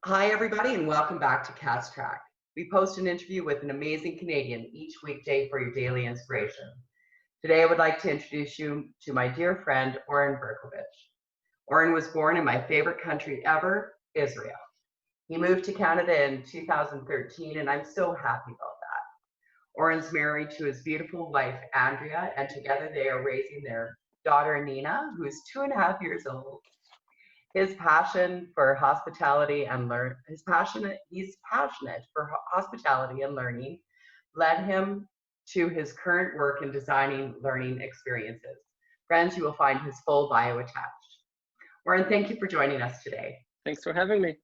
Hi, everybody, and welcome back to Cast Track. We post an interview with an amazing Canadian each weekday for your daily inspiration. Today, I would like to introduce you to my dear friend, Oren Berkovich. Oren was born in my favorite country ever, Israel. He moved to Canada in 2013, and I'm so happy about that. Oren's married to his beautiful wife, Andrea, and together they are raising their daughter, Nina, who's 2.5 years old. His passion for hospitality and he's passionate for hospitality and learning led him to his current work in designing learning experiences. Friends, you will find his full bio attached. Warren, thank you for joining us today. Thanks for having me.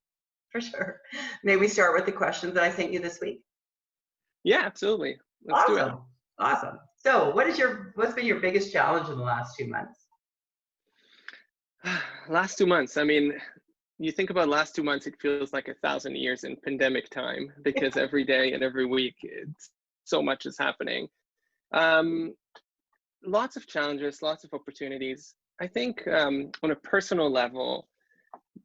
For sure. May we start with the questions that I sent you this week? Yeah, absolutely. Let's do it. Awesome. So what's been your biggest challenge in the last 2 months? Last 2 months. I mean, you think about last 2 months, it feels like 1,000 years in pandemic time because every day and every week, so much is happening. Lots of challenges, lots of opportunities. I think on a personal level,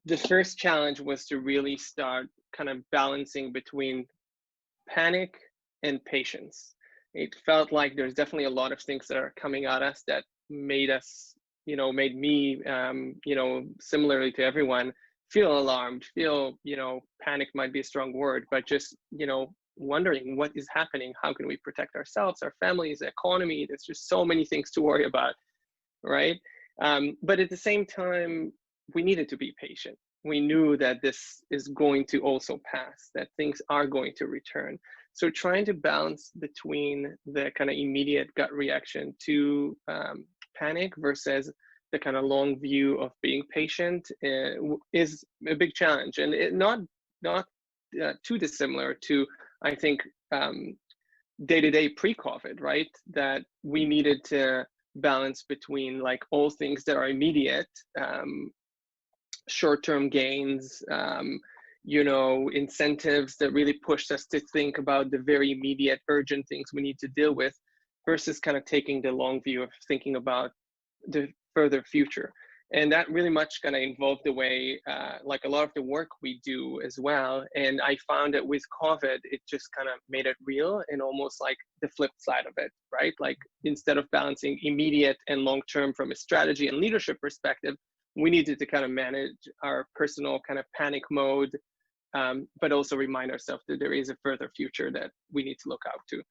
the first challenge was to really start kind of balancing between panic and patience. It felt like there's definitely a lot of things that are coming at us that made us, made me, similarly to everyone, feel alarmed, panic might be a strong word, but just, wondering what is happening, how can we protect ourselves, our families, the economy. There's just so many things to worry about, right? But at the same time, we needed to be patient. We knew that this is going to also pass, that things are going to return. So trying to balance between the kind of immediate gut reaction to panic versus the kind of long view of being patient is a big challenge, and it not too dissimilar to, I think, day-to-day pre-COVID, right? That we needed to balance between like all things that are immediate, short-term gains, incentives that really pushed us to think about the very immediate urgent things we need to deal with versus kind of taking the long view of thinking about the further future. And that really much kind of involved the way, like a lot of the work we do as well. And I found that with COVID, it just kind of made it real and almost like the flip side of it, right? Like instead of balancing immediate and long-term from a strategy and leadership perspective, we needed to kind of manage our personal kind of panic mode, but also remind ourselves that there is a further future that we need to look out to.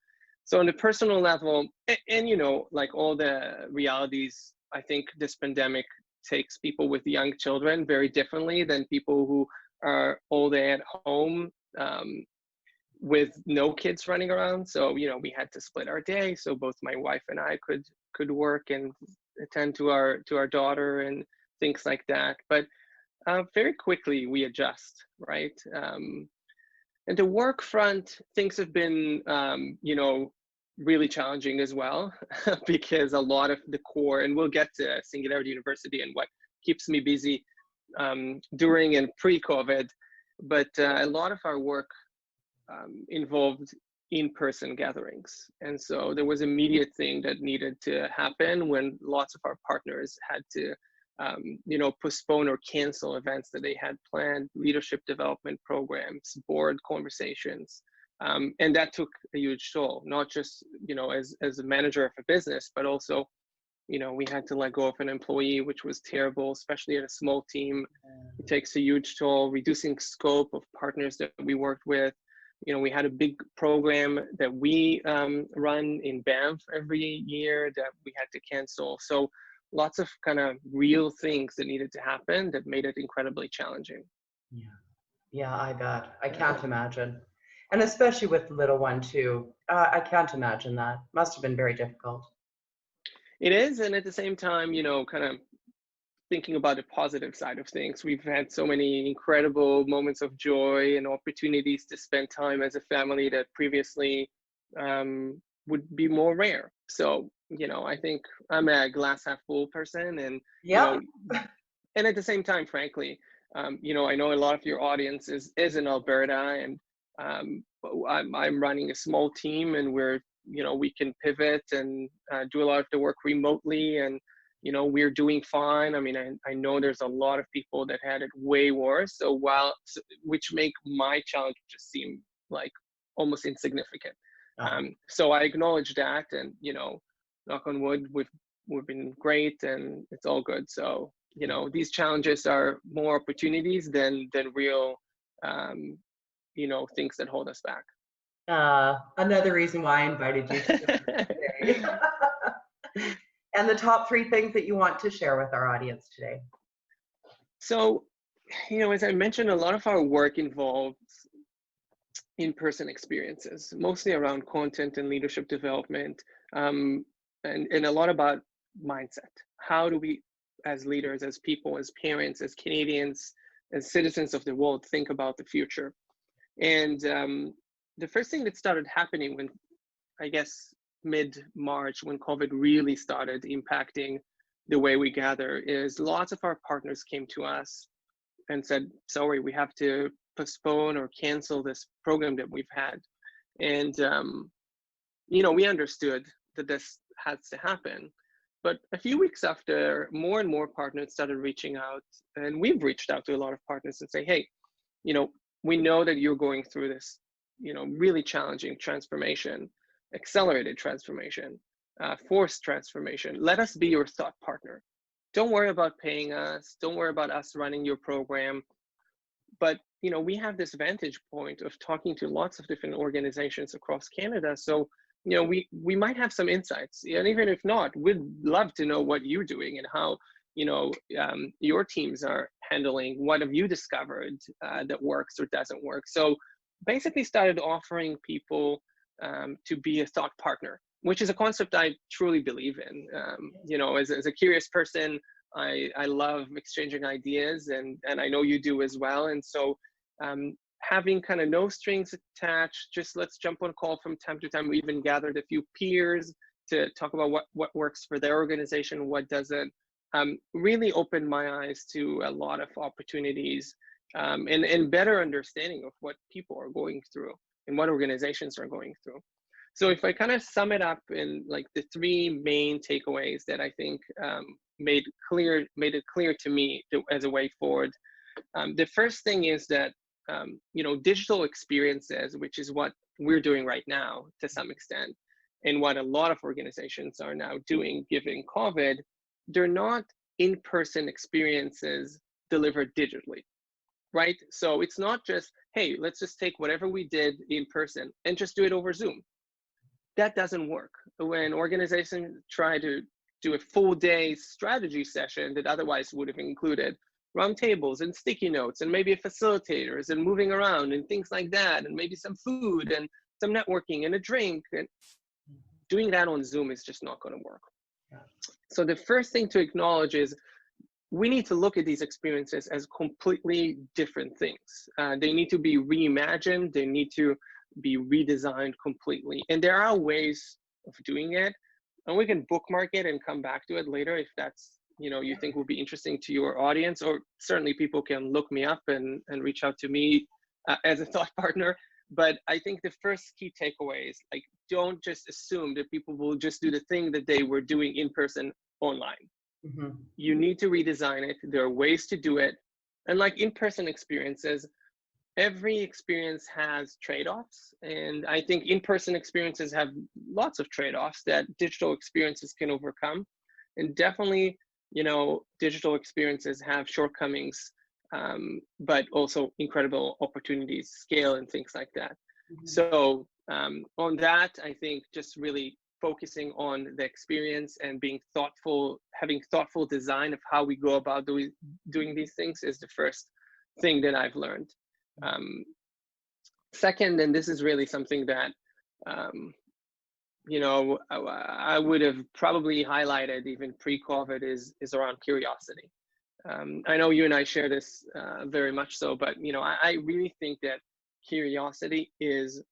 So on the personal level, and like all the realities, I think this pandemic takes people with young children very differently than people who are all day at home with no kids running around. So, we had to split our day. So both my wife and I could work and attend to our daughter and things like that. But very quickly we adjust, right? And the work front, things have been, really challenging as well, because a lot of the core, and we'll get to Singularity University and what keeps me busy during and pre-COVID, but a lot of our work involved in-person gatherings. And so there was an immediate thing that needed to happen when lots of our partners had to postpone or cancel events that they had planned, leadership development programs, board conversations. And that took a huge toll, not just, as a manager of a business, but also, we had to let go of an employee, which was terrible, especially at a small team. It takes a huge toll, reducing scope of partners that we worked with. We had a big program that we run in Banff every year that we had to cancel. So lots of kind of real things that needed to happen that made it incredibly challenging. Yeah, I bet. I can't imagine. And especially with the little one too. I can't imagine that. Must have been very difficult. It is, and at the same time, kind of thinking about the positive side of things. We've had so many incredible moments of joy and opportunities to spend time as a family that previously would be more rare. So, I think I'm a glass half full person, and, and at the same time, frankly, I know a lot of your audience is in Alberta, and I'm running a small team, and we can pivot and do a lot of the work remotely. And we're doing fine. I mean, I know there's a lot of people that had it way worse. So which make my challenge just seem like almost insignificant. So I acknowledge that, and knock on wood, we've been great, and it's all good. So these challenges are more opportunities than real things that hold us back. Another reason why I invited you today. And the top 3 things that you want to share with our audience today. So, as I mentioned, a lot of our work involves in-person experiences, mostly around content and leadership development, and a lot about mindset. How do we, as leaders, as people, as parents, as Canadians, as citizens of the world, think about the future? And the first thing that started happening when, I guess, mid-March, when COVID really started impacting the way we gather, is lots of our partners came to us and said, sorry, we have to postpone or cancel this program that we've had. And, we understood that this has to happen. But a few weeks after, more and more partners started reaching out, and we've reached out to a lot of partners and say, hey, we know that you're going through this, really challenging transformation, accelerated transformation, forced transformation. Let us be your thought partner. Don't worry about paying us. Don't worry about us running your program. But, we have this vantage point of talking to lots of different organizations across Canada. So, we might have some insights. And even if not, we'd love to know what you're doing and how, your teams are handling. What have you discovered that works or doesn't work? So basically started offering people to be a thought partner, which is a concept I truly believe in. As a curious person, I love exchanging ideas, and I know you do as well. And so having kind of no strings attached, just let's jump on call from time to time. We even gathered a few peers to talk about what works for their organization, what doesn't. Really opened my eyes to a lot of opportunities and better understanding of what people are going through and what organizations are going through. So if I kind of sum it up in like the 3 main takeaways that I think made it clear to me as a way forward. The first thing is that digital experiences, which is what we're doing right now to some extent, and what a lot of organizations are now doing given COVID, they're not in-person experiences delivered digitally, right? So it's not just, hey, let's just take whatever we did in person and just do it over Zoom. That doesn't work. When organizations try to do a full day strategy session that otherwise would have included round tables and sticky notes and maybe facilitators and moving around and things like that, and maybe some food and some networking and a drink, and doing that on Zoom is just not going to work. So the first thing to acknowledge is we need to look at these experiences as completely different things. They need to be reimagined. They need to be redesigned completely. And there are ways of doing it. And we can bookmark it and come back to it later if that's, you think would be interesting to your audience. Or certainly people can look me up and reach out to me as a thought partner. But I think the first key takeaway is, like, don't just assume that people will just do the thing that they were doing in person online. Mm-hmm. You need to redesign it. There are ways to do it. And like in-person experiences, every experience has trade-offs. And I think in-person experiences have lots of trade-offs that digital experiences can overcome. And definitely, digital experiences have shortcomings, but also incredible opportunities, scale, and things like that. Mm-hmm. So on that, I think just really focusing on the experience and being thoughtful, having thoughtful design of how we go about doing these things is the first thing that I've learned. Second, and this is really something that, I would have probably highlighted even pre-COVID is around curiosity. I know you and I share this very much so, but, I really think that curiosity is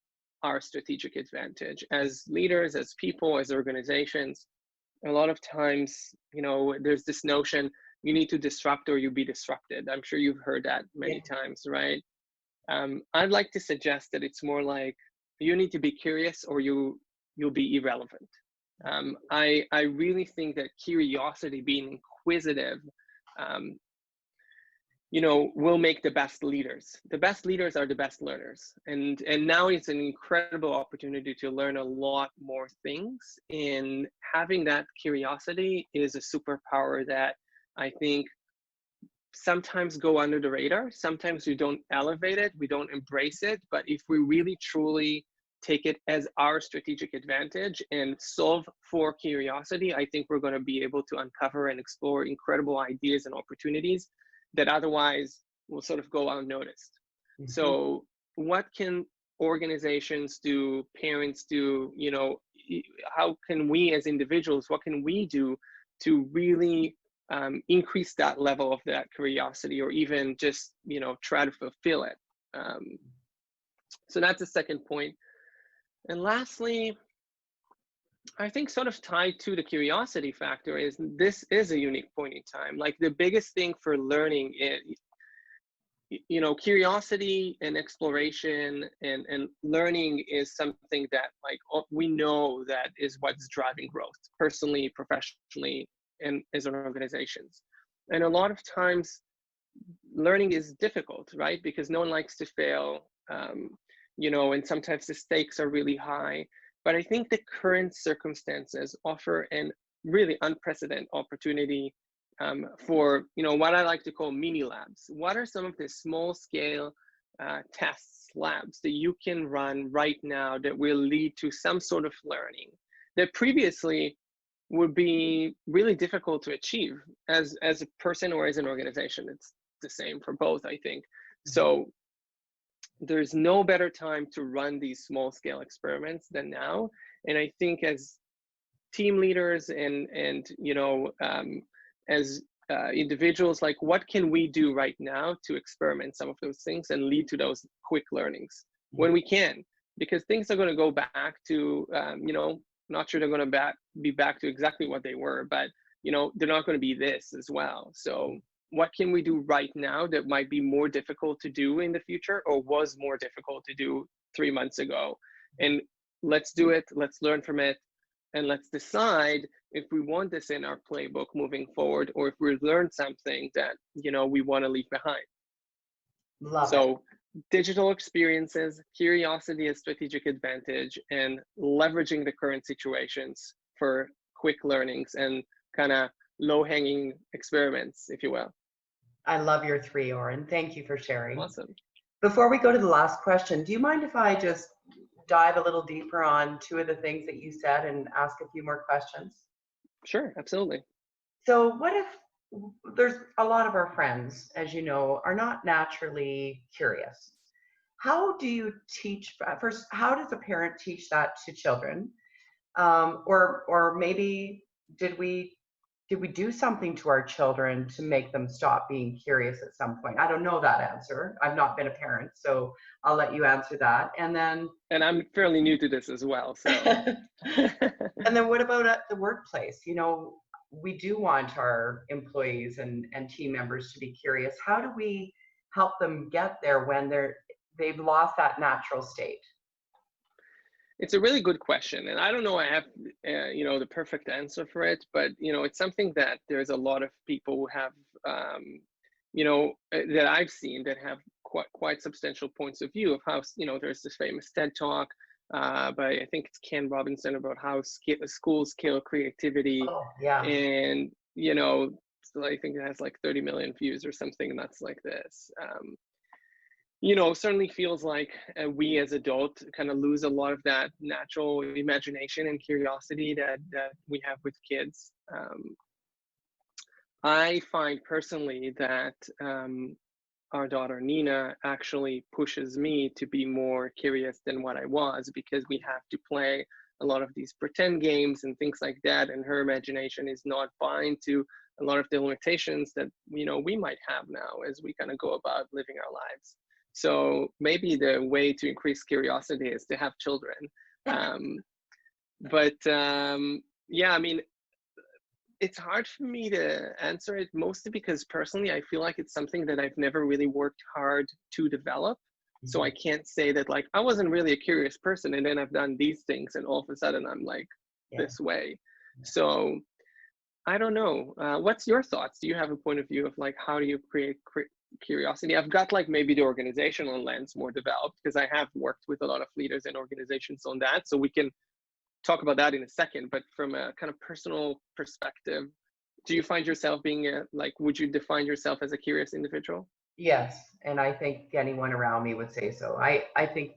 our strategic advantage as leaders, as people, as organizations. A lot of times, there's this notion you need to disrupt or you be disrupted. I'm sure you've heard that many times, right? I'd like to suggest that it's more like you need to be curious or you'll be irrelevant. I really think that curiosity, being inquisitive, um, will make the best leaders. The best leaders are the best learners. And now it's an incredible opportunity to learn a lot more things. And having that curiosity is a superpower that I think sometimes go under the radar. Sometimes we don't elevate it, we don't embrace it. But if we really truly take it as our strategic advantage and solve for curiosity, I think we're going to be able to uncover and explore incredible ideas and opportunities that otherwise will sort of go unnoticed. Mhm. So what can organizations do, parents do, how can we as individuals, what can we do to really increase that level of that curiosity, or even just, try to fulfill it? So that's the second point. And lastly, I think sort of tied to the curiosity factor is this is a unique point in time. Like the biggest thing for learning is, curiosity and exploration and learning is something that like we know that is what's driving growth personally, professionally, and as an organizations. And a lot of times learning is difficult, right? Because no one likes to fail, and sometimes the stakes are really high. But I think the current circumstances offer an really unprecedented opportunity for, what I like to call mini labs. What are some of the small scale tests, labs that you can run right now that will lead to some sort of learning that previously would be really difficult to achieve as a person or as an organization? It's the same for both, I think. So there's no better time to run these small scale experiments than now. And I think as team leaders and as individuals, like what can we do right now to experiment some of those things and lead to those quick learnings when we can? Because things are going to go back to, not sure they're going to be back to exactly what they were, but they're not going to be this as well. So what can we do right now that might be more difficult to do in the future, or was more difficult to do 3 months ago? And let's do it, let's learn from it, and let's decide if we want this in our playbook moving forward, or if we've learned something that we want to leave behind. Love it. So digital experiences, curiosity as strategic advantage, and leveraging the current situations for quick learnings and kind of low-hanging experiments, if you will. I love your three, Oren. Thank you for sharing. Awesome. Before we go to the last question, do you mind if I just dive a little deeper on two of the things that you said and ask a few more questions? Sure, absolutely. So what if there's a lot of our friends, as you know, are not naturally curious? How do you teach, first, how does a parent teach that to children? Or maybe did we do something to our children to make them stop being curious at some point? I don't know that answer. I've not been a parent, so I'll let you answer that. And then I'm fairly new to this as well, so. And then what about at the workplace? We do want our employees and team members to be curious. How do we help them get there when they've lost that natural state? It's a really good question, and I don't know I have the perfect answer for it, but it's something that there's a lot of people who have that I've seen that have quite substantial points of view of how there's this famous TED talk by, I think it's Ken Robinson, about how schools kill creativity. Oh, yeah. And so I think it has like 30 million views or something that's like this. Certainly feels like we as adults kind of lose a lot of that natural imagination and curiosity that we have with kids. I find personally that our daughter Nina actually pushes me to be more curious than what I was, because we have to play a lot of these pretend games and things like that, and her imagination is not bound to a lot of the limitations that we might have now as we kind of go about living our lives. So maybe the way to increase curiosity is to have children. Yeah, I mean, it's hard for me to answer it, mostly because personally I feel like it's something that I've never really worked hard to develop. So I can't say that like I wasn't really a curious person and then I've done these things and all of a sudden I'm like Yeah. this way. So I don't know. What's your thoughts? Do you have a point of view of like how do you create curiosity? I've got like maybe the organizational lens more developed because I have worked with a lot of leaders and organizations on that. So we can talk about that in a second. But from a kind of personal perspective, do you find yourself being like, would you define yourself as a curious individual? Yes, and I think anyone around me would say so. I think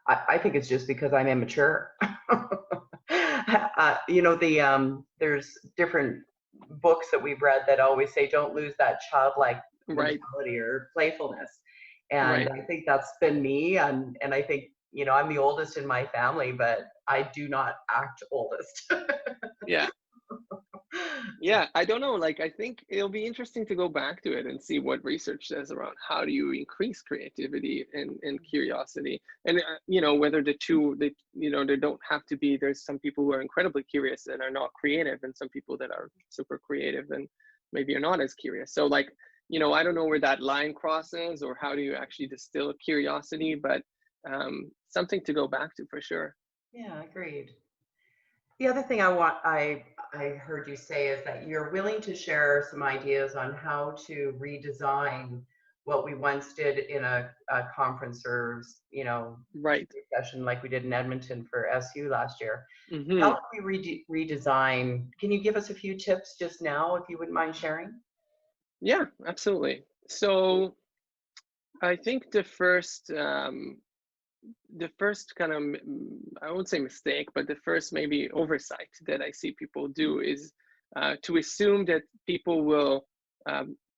it's just because I'm immature. There's different books that we've read that always say don't lose that childlike Right, mentality or playfulness. And right. I think that's been me. And I think, I'm the oldest in my family, but I do not act oldest. Yeah. Yeah, I don't know. Like, I think it'll be interesting to go back to it and see what research says around how do you increase creativity and curiosity, and whether the two, they don't have to be. There's some people who are incredibly curious and are not creative, and some people that are super creative and maybe are not as curious. So, like, I don't know where that line crosses or how do you actually distill curiosity, but something to go back to for sure. Yeah, agreed. The other thing I heard you say is that you're willing to share some ideas on how to redesign what we once did in a conference or Right. session like we did in Edmonton for SU last year. How Hmm. can we redesign? Can you give us a few tips just now, if you wouldn't mind sharing? Yeah, absolutely. So I think the first kind of, I won't say mistake, but the first maybe oversight that I see people do is to assume that people will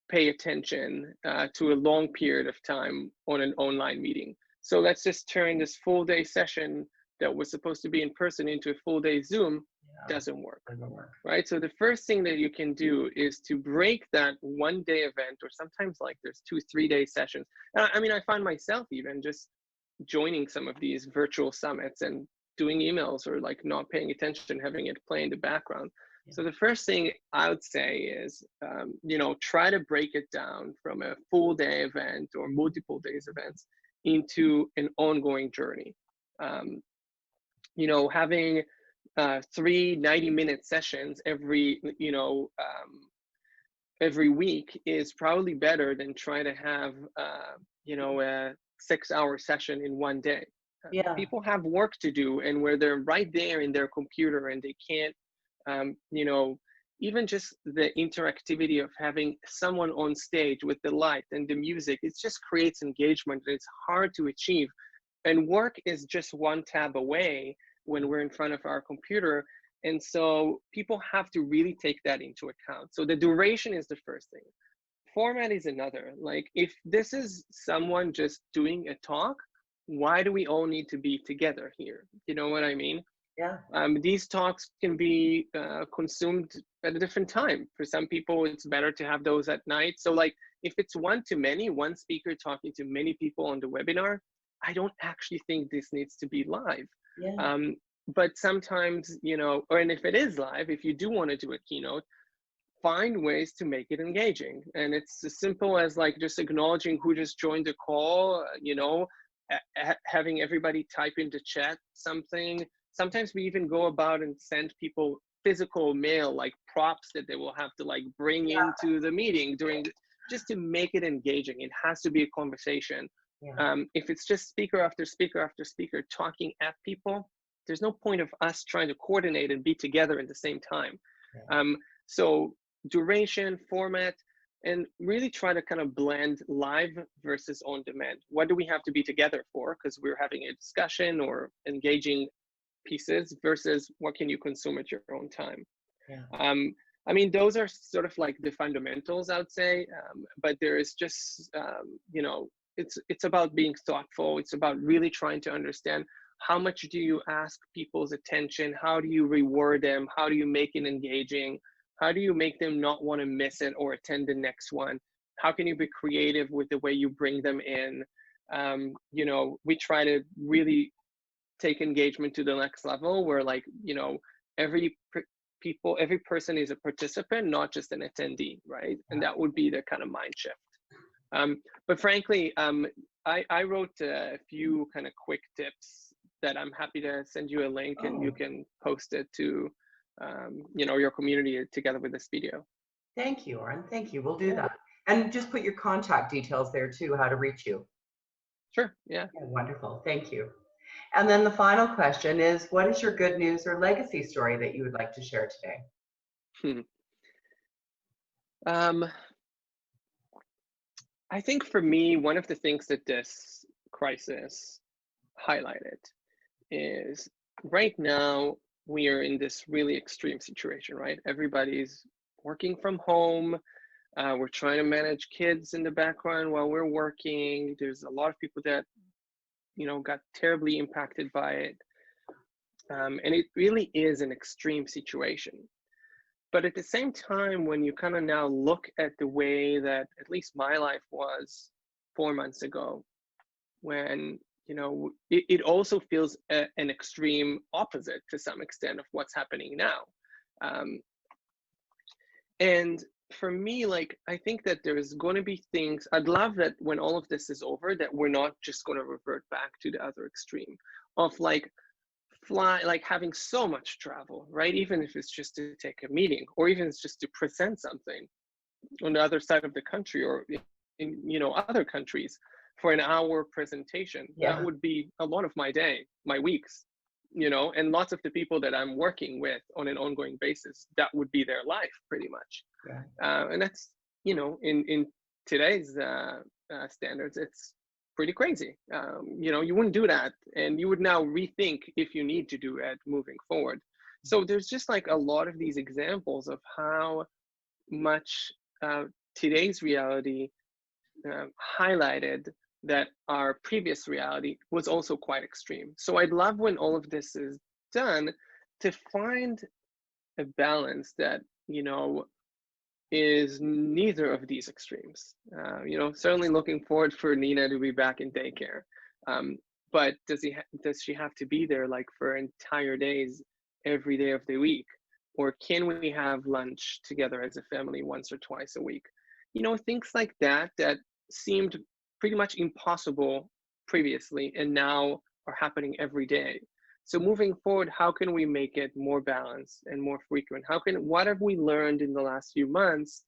pay attention to a long period of time on an online meeting. So let's just turn this full day session that was supposed to be in person into a full day Zoom. Yeah, Doesn't work. doesn't work. Right. So the first thing that you can do is to break that 1 day event, or sometimes like there's 2, 3 day sessions. I mean, I find myself even just joining some of these virtual summits and doing emails or like not paying attention, having it play in the background. Yeah. So the first thing I would say is, try to break it down from a full day event or multiple days events into an ongoing journey. Um, having 3 90-minute sessions every week is probably better than trying to have a 6-hour session in one day. Yeah. People have work to do, and where they're right there in their computer and they can't, even just the interactivity of having someone on stage with the light and the music, it just creates engagement. It's hard to achieve, and work is just one tab away when we're in front of our computer. And so people have to really take that into account. So the duration is the first thing. Format is another. Like, if this is someone just doing a talk, why do we all need to be together here? You know what I mean? Yeah. These talks can be consumed at a different time. For some people, it's better to have those at night. So, like, if it's one to many, one speaker talking to many people on the webinar, I don't actually think this needs to be live. Yeah. But sometimes, and if it is live, if you do want to do a keynote, find ways to make it engaging. And it's as simple as like just acknowledging who just joined the call, having everybody type into chat something. Sometimes we even go about and send people physical mail, like props that they will have to like bring Yeah. into the meeting just to make it engaging. It has to be a conversation. Yeah. If it's just speaker after speaker after speaker talking at people, there's no point of us trying to coordinate and be together at the same time. Yeah. So duration, format, and really try to kind of blend live versus on demand. What do we have to be together for? Because we're having a discussion or engaging pieces, versus what can you consume at your own time. Yeah. I mean, those are sort of like the fundamentals, I would say. But there is just, it's about being thoughtful. It's about really trying to understand how much do you ask people's attention? How do you reward them? How do you make it engaging? How do you make them not want to miss it or attend the next one? How can you be creative with the way you bring them in? We try to really take engagement to the next level where, like, every every person is a participant, not just an attendee, right? And that would be the kind of mind shift. But frankly, I wrote a few kind of quick tips that I'm happy to send you a link and you Oh, can post it to, your community together with this video. thank you, Oren. Thank you. We'll do Yeah, that. And just put your contact details there too, how to reach you. sure. Yeah. Yeah, wonderful. Thank you. And then the final question is, what is your good news or legacy story that you would like to share today? Hmm. Um, I think for me, one of the things that this crisis highlighted is right now we are in this really extreme situation, right? Everybody's working from home. We're trying to manage kids in the background while we're working. There's a lot of people that, got terribly impacted by it. And it really is an extreme situation. But at the same time, when you kind of now look at the way that at least my life was 4 months ago, when it also feels an extreme opposite to some extent of what's happening now. Um, and for me, like, I think that there's going to be things I'd love that when all of this is over, that we're not just going to revert back to the other extreme of like like having so much travel, right? Even if it's just to take a meeting, or even it's just to present something on the other side of the country, or in other countries for an hour presentation. That Yeah. would be a lot of my day, my weeks, and lots of the people that I'm working with on an ongoing basis, that would be their life pretty much. Yeah. And that's, in today's standards, it's pretty crazy. You wouldn't do that, and you would now rethink if you need to do it moving forward. So there's just like a lot of these examples of how much today's reality highlighted that our previous reality was also quite extreme. So I'd love when all of this is done to find a balance that, is neither of these extremes. Certainly looking forward for Nina to be back in daycare. Um, but does she have to be there like for entire days every day of the week? Or can we have lunch together as a family once or twice a week? Things like that that seemed pretty much impossible previously and now are happening every day. So moving forward, how can we make it more balanced and more frequent? What have we learned in the last few months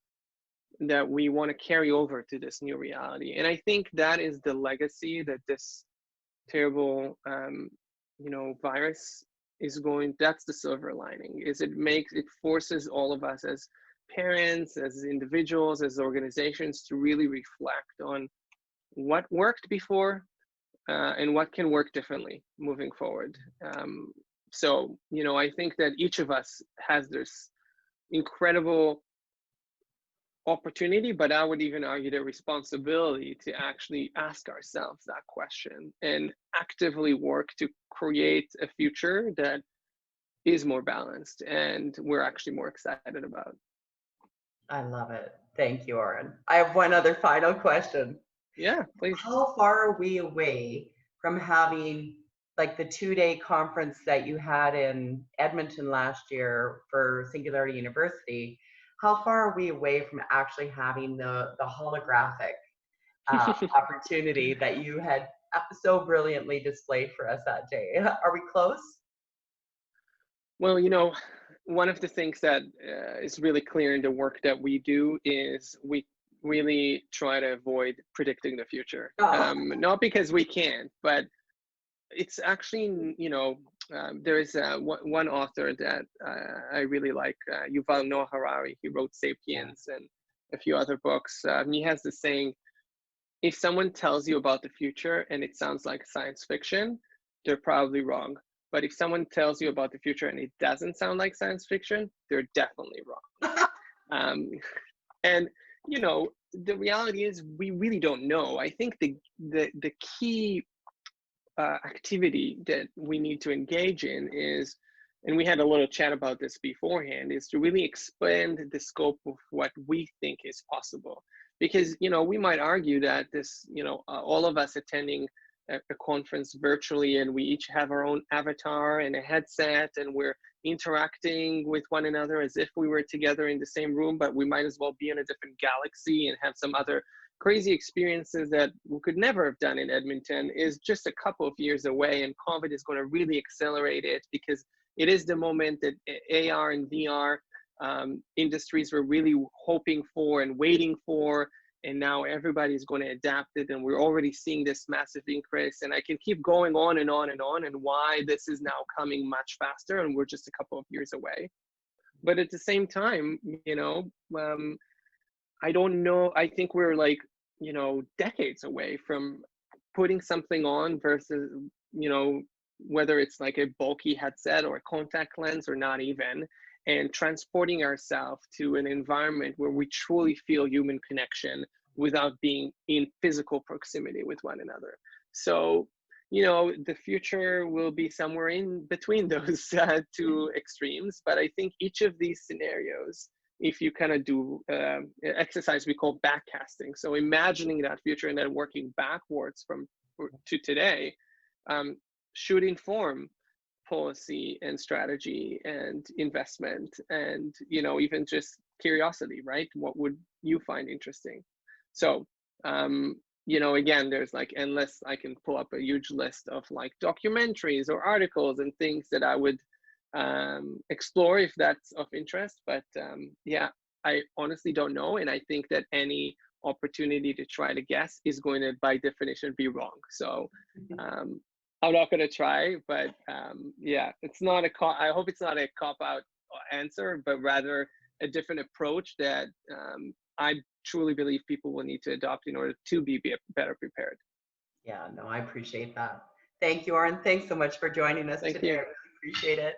that we want to carry over to this new reality? And I think that is the legacy that this terrible, virus is going. That's the silver lining. It forces all of us as parents, as individuals, as organizations to really reflect on what worked before, and what can work differently moving forward. So, I think that each of us has this incredible opportunity, but I would even argue the responsibility to actually ask ourselves that question and actively work to create a future that is more balanced and we're actually more excited about. I love it. Thank you, Oren. I have one other final question. Yeah, please. How far are we away from having like the 2-day conference that you had in Edmonton last year for Singularity University? How far are we away from actually having the holographic opportunity that you had so brilliantly displayed for us that day? Are we close? Well, one of the things that is really clear in the work that we do is we really try to avoid predicting the future. Oh, Not because we can't, but it's actually, there is one author that I really like, Yuval Noah Harari. He wrote yeah. *Sapiens* and a few other books. He has this saying: if someone tells you about the future and it sounds like science fiction, they're probably wrong. But if someone tells you about the future and it doesn't sound like science fiction, they're definitely wrong. Um, and the reality is we really don't know. I think the key activity that we need to engage in is, and we had a little chat about this beforehand, is to really expand the scope of what we think is possible. Because, we might argue that this, all of us attending a conference virtually, and we each have our own avatar and a headset, and we're interacting with one another as if we were together in the same room, but we might as well be in a different galaxy and have some other crazy experiences that we could never have done in Edmonton is just a couple of years away, and COVID is going to really accelerate it, because it is the moment that AR and VR industries were really hoping for and waiting for, and now everybody's going to adapt it, and we're already seeing this massive increase. And I can keep going on and on and on, and why this is now coming much faster, and we're just a couple of years away. But at the same time, I don't know, I think we're like, decades away from putting something on versus, whether it's like a bulky headset or a contact lens or not even, and transporting ourselves to an environment where we truly feel human connection without being in physical proximity with one another. So, the future will be somewhere in between those two extremes. But I think each of these scenarios, if you kind of do exercise we call backcasting, so imagining that future and then working backwards to today, should inform policy and strategy and investment, and even just curiosity, right? What would you find interesting? So again, there's like endless, I can pull up a huge list of like documentaries or articles and things that I would explore if that's of interest. But yeah, I honestly don't know, and I think that any opportunity to try to guess is going to by definition be wrong. So I'm not going to try, but yeah, it's not I hope it's not a cop-out answer, but rather a different approach that I truly believe people will need to adopt in order to be better prepared. Yeah, no, I appreciate that. Thank you, Oren. Thanks so much for joining us Thank today. you. I really appreciate it.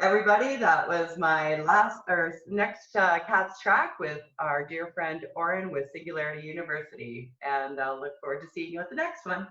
Everybody, that was my next Cat's Track with our dear friend Oren with Singularity University. And I'll look forward to seeing you at the next one.